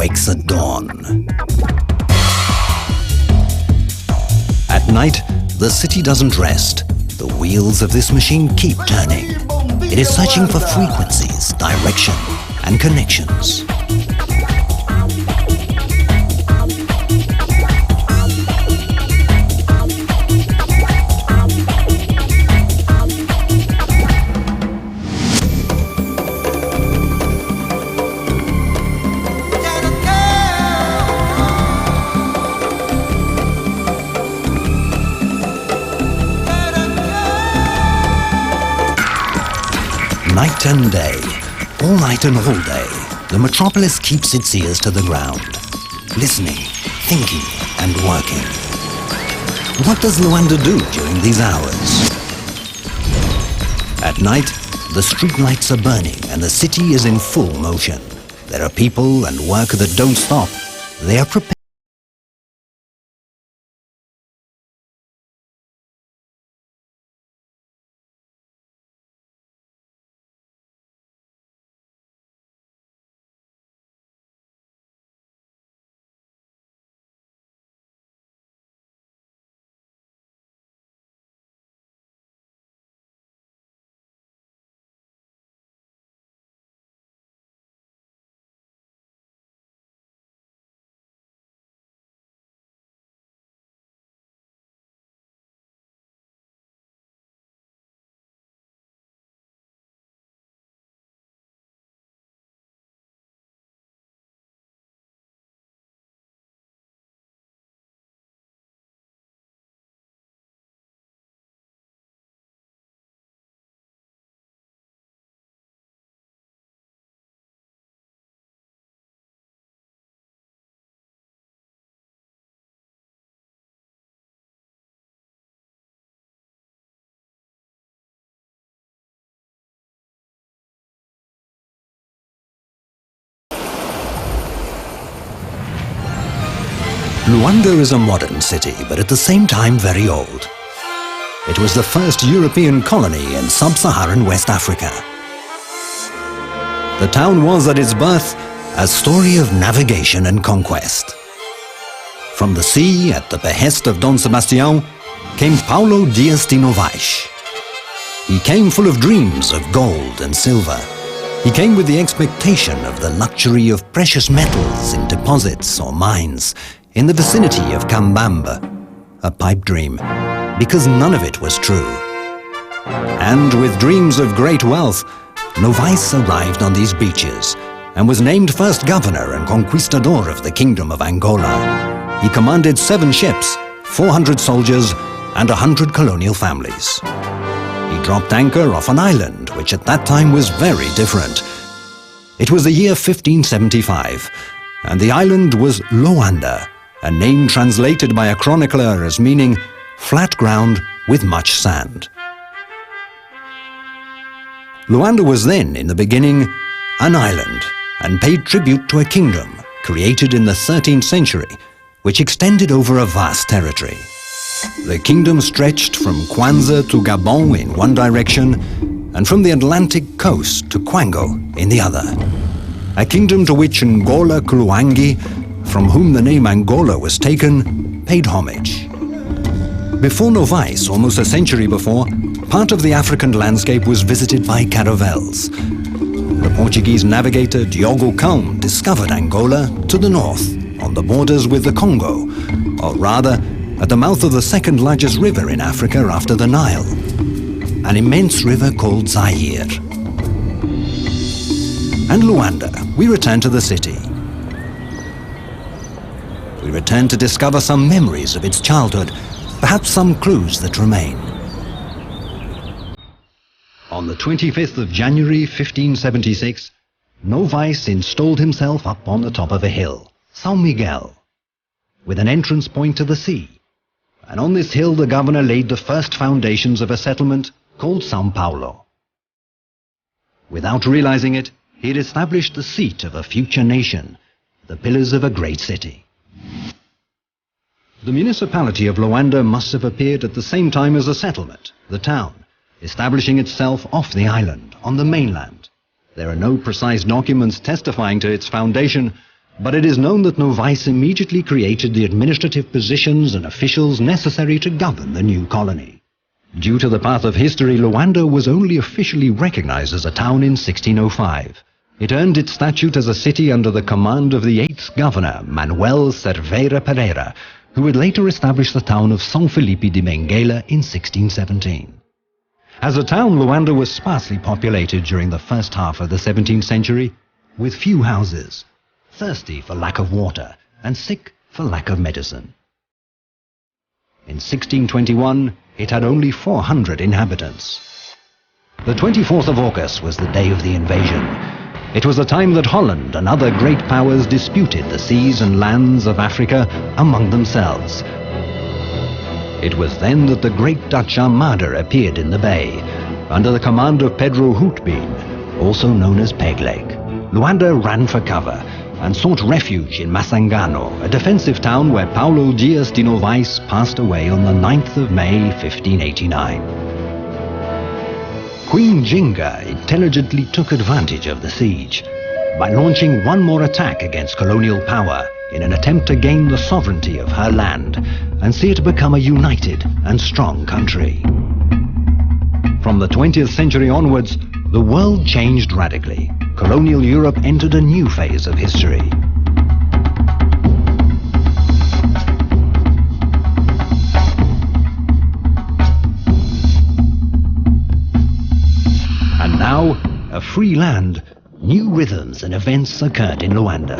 wakes at dawn. At night, the city doesn't rest. The wheels of this machine keep turning. It is searching for frequencies, direction, and connections. Night and day, all night and all day, the metropolis keeps its ears to the ground, listening, thinking, and working. What does Luanda do during these hours? At night, the street lights are burning and the city is in full motion. There are people and work that don't stop. They are prepared. Luanda is a modern city, but at the same time very old. It was the first European colony in sub-Saharan West Africa. The town was at its birth a story of navigation and conquest. From the sea, at the behest of Don Sebastião, came Paulo Dias de Novaes. He came full of dreams of gold and silver. He came with the expectation of the luxury of precious metals in deposits or mines in the vicinity of Cambamba, a pipe dream, because none of it was true. And with dreams of great wealth, Novaes arrived on these beaches and was named first governor and conquistador of the Kingdom of Angola. He commanded 7 ships, 400 soldiers, and 100 colonial families. He dropped anchor off an island, which at that time was very different. It was the year 1575, and the island was Luanda, a name translated by a chronicler as meaning flat ground with much sand. Luanda was then, in the beginning, an island and paid tribute to a kingdom created in the 13th century, which extended over a vast territory. The kingdom stretched from Kwanza to Gabon in one direction and from the Atlantic coast to Kwango in the other. A kingdom to which Angola Kuluangi, from whom the name Angola was taken, paid homage. Before Novaes, almost a century before, part of the African landscape was visited by caravels. The Portuguese navigator Diogo Calm discovered Angola to the north, on the borders with the Congo, or rather, at the mouth of the second largest river in Africa after the Nile, an immense river called Zaire. And Luanda, we return to the city. We return to discover some memories of its childhood, perhaps some clues that remain. On the 25th of January 1576, Novaes installed himself up on the top of a hill, São Miguel, with an entrance point to the sea. And on this hill the governor laid the first foundations of a settlement called São Paulo. Without realizing it, he had established the seat of a future nation, the pillars of a great city. The municipality of Luanda must have appeared at the same time as the settlement, the town, establishing itself off the island, on the mainland. There are no precise documents testifying to its foundation, But it is known that Novaes immediately created the administrative positions and officials necessary to govern the new colony. Due to the path of history, Luanda was only officially recognized as a town in 1605. It earned its statute as a city under the command of the 8th governor, Manuel Cerveira Pereira, who would later establish the town of São Felipe de Benguela in 1617. As a town, Luanda was sparsely populated during the first half of the 17th century, with few houses, thirsty for lack of water, and sick for lack of medicine. In 1621, it had only 400 inhabitants. The 24th of August was the day of the invasion. It was a time that Holland and other great powers disputed the seas and lands of Africa among themselves. It was then that the great Dutch Armada appeared in the bay, under the command of Pedro Houtbeen, also known as Pegleg. Luanda ran for cover and sought refuge in Masangano, a defensive town where Paulo Dias de Novaes passed away on the 9th of May, 1589. Queen Jinga intelligently took advantage of the siege by launching one more attack against colonial power in an attempt to gain the sovereignty of her land and see it become a united and strong country. From the 20th century onwards, the world changed radically. Colonial Europe entered a new phase of history. And now, a free land, new rhythms and events occurred in Luanda.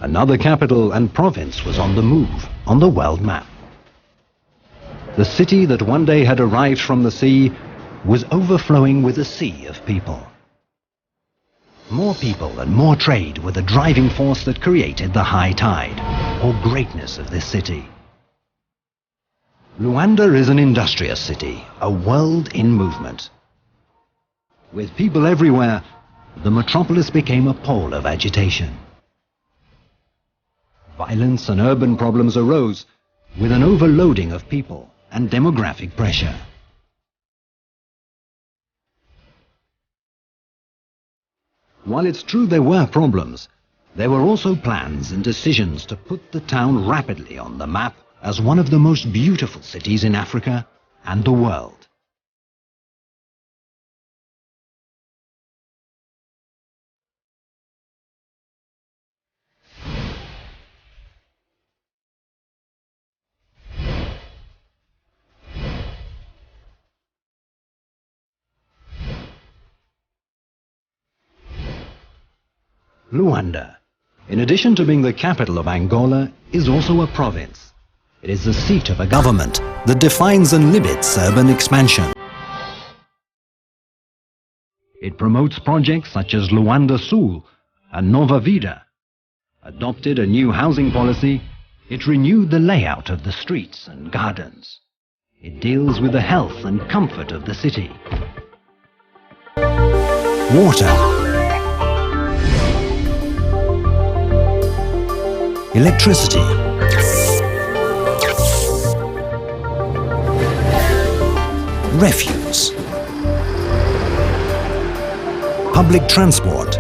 Another capital and province was on the move, on the world map. The city that one day had arrived from the sea was overflowing with a sea of people. More people and more trade were the driving force that created the high tide, or greatness of this city. Luanda is an industrious city, a world in movement. With people everywhere, the metropolis became a pole of agitation. Violence and urban problems arose with an overloading of people and demographic pressure. While it's true there were problems, there were also plans and decisions to put the town rapidly on the map as one of the most beautiful cities in Africa and the world. Luanda, in addition to being the capital of Angola, is also a province. It is the seat of a government that defines and limits urban expansion. It promotes projects such as Luanda Sul and Nova Vida, adopted a new housing policy. It renewed the layout of the streets and gardens. It deals with the health and comfort of the city. Water. Electricity, refuse, public transport,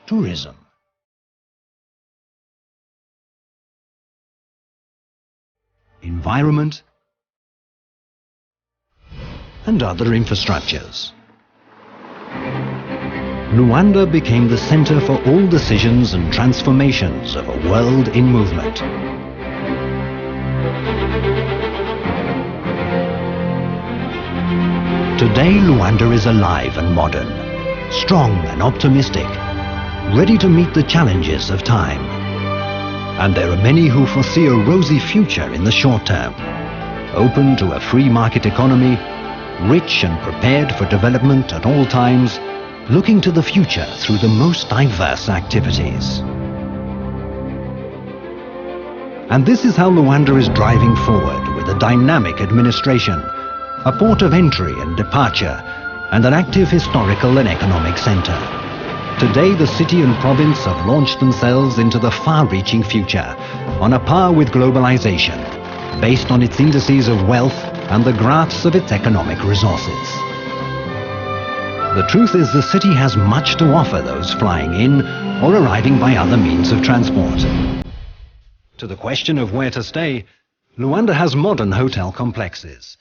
tourism, environment, and other infrastructures. Luanda became the center for all decisions and transformations of a world in movement. Today, Luanda is alive and modern, strong and optimistic, ready to meet the challenges of time. And there are many who foresee a rosy future in the short term, open to a free market economy, rich and prepared for development at all times, looking to the future through the most diverse activities. And this is how Luanda is driving forward with a dynamic administration, a port of entry and departure, and an active historical and economic center. Today, the city and province have launched themselves into the far-reaching future, on a par with globalization, based on its indices of wealth and the graphs of its economic resources. The truth is the city has much to offer those flying in or arriving by other means of transport. To the question of where to stay, Luanda has modern hotel complexes.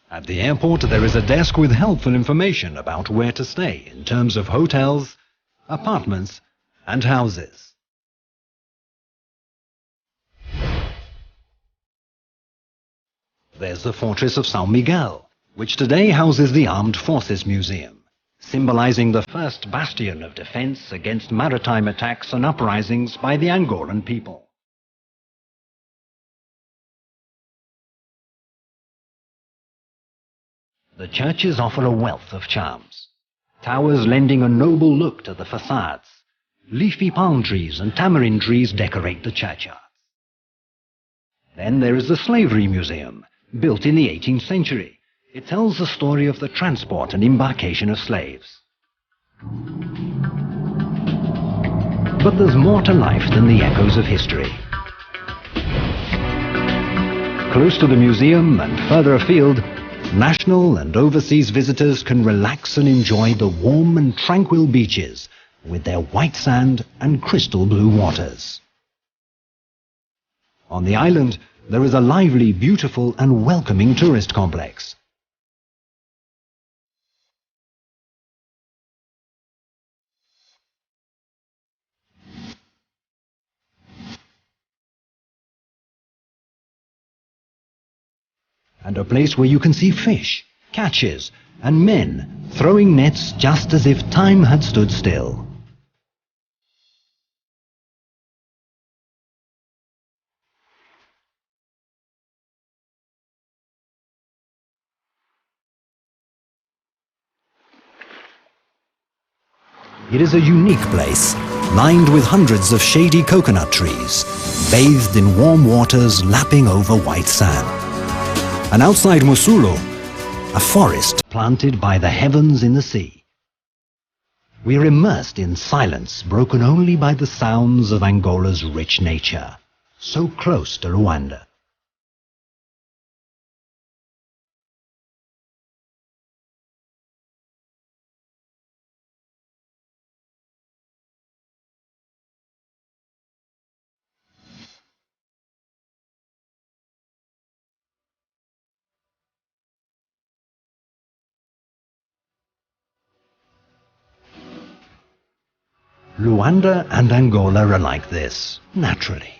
At the airport, there is a desk with helpful information about where to stay in terms of hotels, apartments, and houses. There's the fortress of São Miguel, which today houses the Armed Forces Museum, symbolizing the first bastion of defense against maritime attacks and uprisings by the Angolan people. The churches offer a wealth of charms, towers lending a noble look to the facades. Leafy palm trees and tamarind trees decorate the churchyards. Then there is the Slavery Museum, built in the 18th century. It tells the story of the transport and embarkation of slaves. But there's more to life than the echoes of history. Close to the museum and further afield, national and overseas visitors can relax and enjoy the warm and tranquil beaches with their white sand and crystal blue waters. On the island, there is a lively, beautiful and welcoming tourist complex. And a place where you can see fish, catches, and men throwing nets just as if time had stood still. It is a unique place, lined with hundreds of shady coconut trees, bathed in warm waters lapping over white sand. And outside Musulo, a forest planted by the heavens in the sea. We are immersed in silence broken only by the sounds of Angola's rich nature, so close to Luanda. Luanda and Angola are like this, naturally.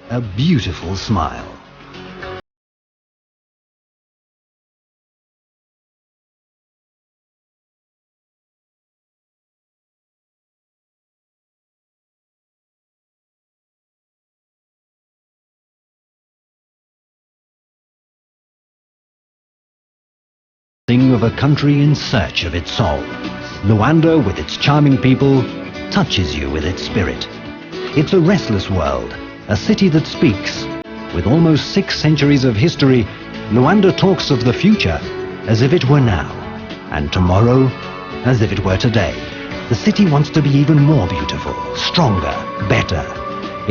A beautiful smile. Sing of a country in search of its soul. Luanda, with its charming people, touches you with its spirit. It's a restless world, a city that speaks. With almost 6 centuries of history, Luanda talks of the future as if it were now, and tomorrow as if it were today. The city wants to be even more beautiful, stronger, better.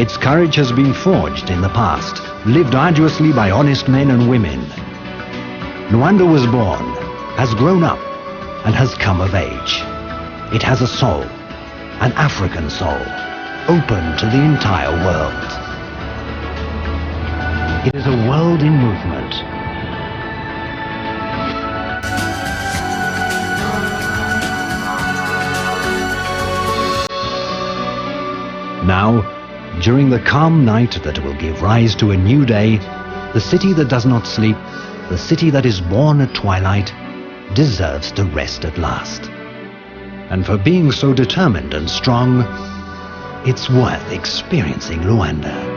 Its courage has been forged in the past, lived arduously by honest men and women. Luanda was born, has grown up, and has come of age. It has a soul, an African soul, open to the entire world. It is a world in movement. Now, during the calm night that will give rise to a new day, the city that does not sleep, the city that is born at twilight, deserves to rest at last. And for being so determined and strong, it's worth experiencing Luanda.